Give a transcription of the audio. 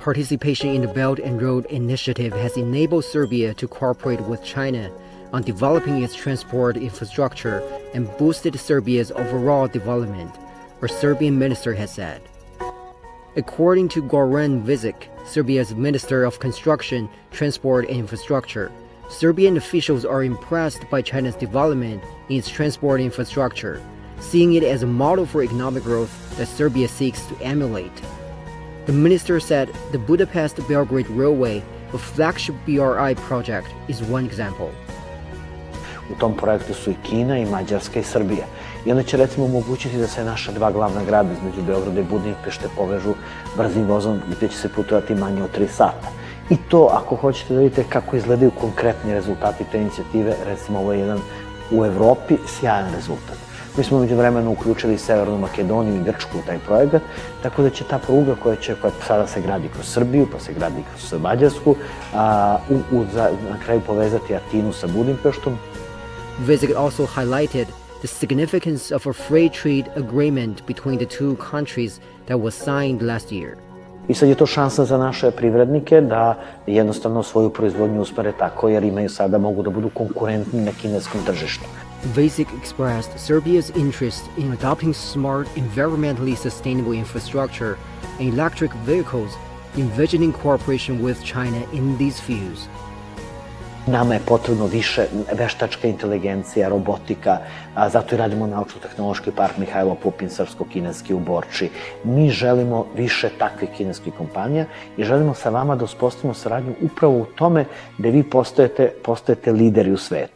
participation in the Belt and Road Initiative has enabled Serbia to cooperate with China on developing its transport infrastructure and boosted Serbia's overall development, a Serbian minister has said. According to Goran Vizic, Serbia's Minister of Construction, Transport and Infrastructure, Serbian officials are impressed by China's development in its transport infrastructure, seeing it as a model for economic growth that Serbia seeks to emulate. The minister said the Budapest-Belgrade Railway, a flagship BRI project, is one example. U tom projektu su i Kina, i Mađarska, i Srbija. I onda će recimo omogućiti da se naša dva glavna grada između Beograda i Budimpešte povežu brzim vozom gdje će se putovati manje od 3 sata. I to, ako hoćete da vidite kako izgledaju konkretni rezultati te inicijative, recimo ovo je jedan u Evropi sjajan rezultat. Mi smo među vremenu uključili Severnu Makedoniju i Grčku u taj projekat, tako da će ta pruga koja sada se gradi kroz Srbiju, pa se gradi kroz Mađarsku, na kraju povezati Atinu sa Budimpeštom. Vizic also highlighted the significance of a free trade agreement between the two countries that was signed last year. I sad je to šansa za naše privrednike da jednostavno svoju proizvodnju uspere tako, jer imaju sada, mogu da budu konkurentni na kineskom tržištu. Vizic expressed Serbia's interest in adopting smart, environmentally sustainable infrastructure and electric vehicles, envisioning cooperation with China in these fields. Nama je potrebno više veštačka inteligencija, robotika, zato i radimo naučno-tehnološki park Mihajlo Pupin, srpsko-kineski u Borči. Mi želimo više takvih kineskih kompanija i želimo sa vama da uspostavimo saradnju upravo u tome da vi postajete lideri u svetu.